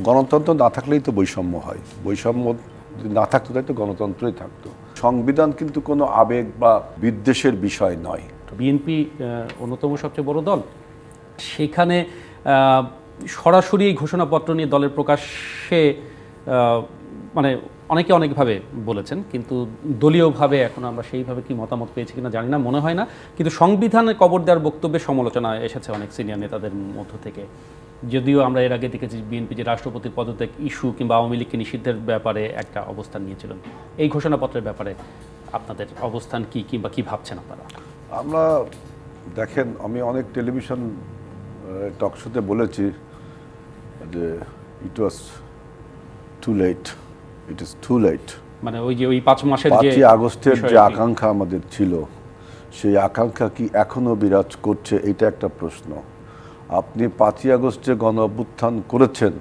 গণতন্ত্র না থাকলেই তো বৈষম্য হয়। বৈষম্য যদি না থাকতো তাই তো গণতন্ত্রই থাকতো। সংবিধান কিন্তু কোনো আবেগ বা বিদ্বেষের বিষয় নয়। বিএনপি অন্যতম সবচেয়ে বড় দল, সেখানে সরাসরি এই ঘোষণাপত্র নিয়ে দলের প্রকাশ্যে মানে অনেকে অনেকভাবে বলেছেন, কিন্তু দলীয়ভাবে এখন আমরা সেইভাবে কি মতামত পেয়েছি কিনা জানি না, মনে হয় না। কিন্তু সংবিধানে কবর দেওয়ার বক্তব্যে সমালোচনা এসেছে অনেক সিনিয়র নেতাদের মধ্য থেকে। যদিও আমরা এর আগে দেখেছি বিএনপি যে রাষ্ট্রপতির পদত্যাগ ইস্যু কিংবা আওয়ামী লীগকে নিষিদ্ধের ব্যাপারে একটা অবস্থান নিয়েছিলেন, এই ঘোষণাপত্রের ব্যাপারে আপনাদের অবস্থান কি কিংবা কি ভাবছেন আপনারা? আমরা দেখেন, আমি অনেক টেলিভিশন টকশোতে বলেছি যে it was too late, it is too late. মানে ওই যে ওই 5 মাসের যে 5ই আগস্টের যে আকাঙ্ক্ষা আমাদের ছিল, সেই আকাঙ্ক্ষা কি এখনো বিরাজ করছে, এটা একটা প্রশ্ন। আপনি 5ই আগস্টে গণ অভ্যুত্থান করেছেন,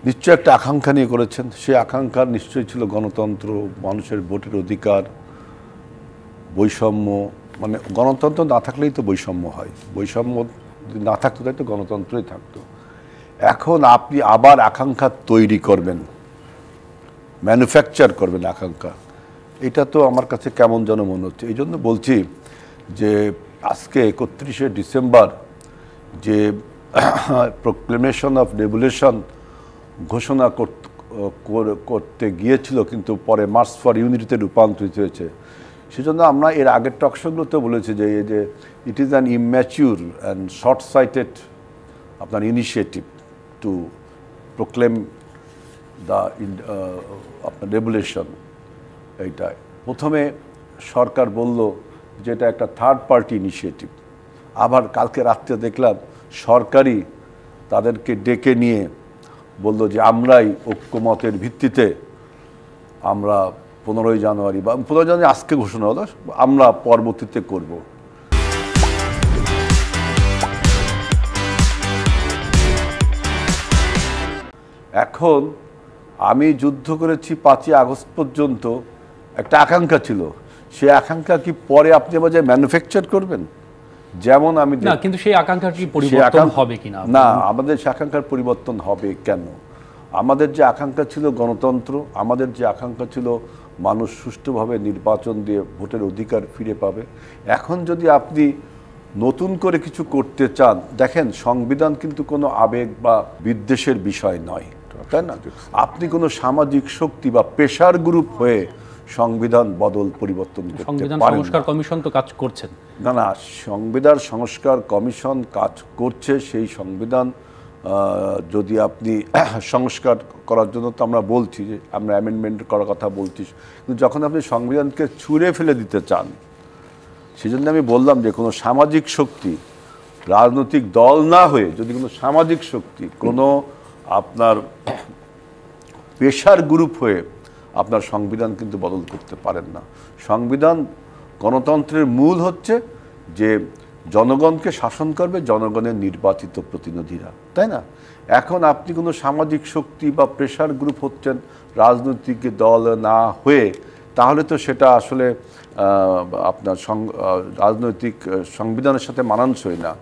নিশ্চয় একটা আকাঙ্ক্ষা নিয়ে করেছেন। সেই আকাঙ্ক্ষা নিশ্চয়ই ছিল গণতন্ত্র, মানুষের ভোটের অধিকার, বৈষম্য। মানে গণতন্ত্র না থাকলেই তো বৈষম্য হয়। বৈষম্য যদি না থাকতো তাই তো গণতন্ত্রই থাকতো। এখন আপনি আবার আকাঙ্ক্ষা তৈরি করবেন, ম্যানুফ্যাকচার করবেন আকাঙ্ক্ষা, এটা তো আমার কাছে কেমন যেন মনে হচ্ছে। এই জন্য বলছি যে আজকে 31শে ডিসেম্বর যে প্রোক্লেমেশন অফ রেভলিউশন ঘোষণা করতে গিয়েছিল, কিন্তু পরে মার্চ ফর ইউনিটিতে রূপান্তরিত হয়েছে। সেজন্য আমরা এর আগের টকশোগুলোতে বলেছি যে it is an immature and short sighted আপনার ইনিশিয়েটিভ টু প্রোক্লেম দ্য আপনার রেভলিউশন। এইটাই প্রথমে সরকার বলল যে এটা একটা থার্ড পার্টি ইনিশিয়েটিভ, আবার কালকে রাত্রে দেখলাম সরকারই তাদেরকে ডেকে নিয়ে বলল যে আমরাই ঐক্যমতের ভিত্তিতে আমরা 15ই জানুয়ারি বা 15ই জানুয়ারি আজকে ঘোষণা হলো, আমরা পরবর্তীতে করব। এখন আমি যুদ্ধ করেছি 5ই আগস্ট পর্যন্ত, একটা আকাঙ্ক্ষা ছিল, সেই আকাঙ্ক্ষা কি পরে আপনি বাজারে ম্যানুফ্যাকচার করবেন? যেমন আমি না, কিন্তু সেই আকাঙ্ক্ষার কি পরিবর্তন হবে কিনা? না, আমাদের সেই আকাঙ্ক্ষার পরিবর্তন হবে কেন? আমাদের যে আকাঙ্ক্ষা ছিল গণতন্ত্র, আমাদের যে আকাঙ্ক্ষা ছিল মানুষ সুষ্ঠুভাবে নির্বাচন দিয়ে ভোটের অধিকার ফিরে পাবে। এখন যদি আপনি নতুন করে কিছু করতে চান, দেখেন সংবিধান কিন্তু কোনো আবেগ বা বিদ্বেষের বিষয় নয়, তাই না? আপনি কোনো সামাজিক শক্তি বা প্রেশার গ্রুপ হয়ে সংবিধান বদল পরিবর্তন করতে পারেন। সংবিধান সংস্কার কমিশন তো কাজ করছেন। না না, সংবিধান সংস্কার কমিশন কাজ করছে। সেই সংবিধান যদি আপনি সংস্কার করার জন্য তো আমরা বলছি যে আমরা অ্যামেন্ডমেন্ট করার কথা বলছি, কিন্তু যখন আপনি সংবিধানকে ছুঁড়ে ফেলে দিতে চান, সেজন্য আমি বললাম যে কোনো সামাজিক শক্তি, রাজনৈতিক দল না হয়ে যদি কোনো সামাজিক শক্তি, কোনো আপনার পেশার গ্রুপ হয়ে আপনার সংবিধান কিন্তু বদল করতে পারেন না। সংবিধান, গণতন্ত্রের মূল হচ্ছে যে জনগণকে শাসন করবে জনগণের নির্বাচিত প্রতিনিধিরা, তাই না? এখন আপনি কোনো সামাজিক শক্তি বা প্রেশার গ্রুপ হচ্ছেন রাজনৈতিক দল না হয়ে, তাহলে তো সেটা আসলে আপনার রাজনৈতিক সংবিধানের সাথে মানানসই না।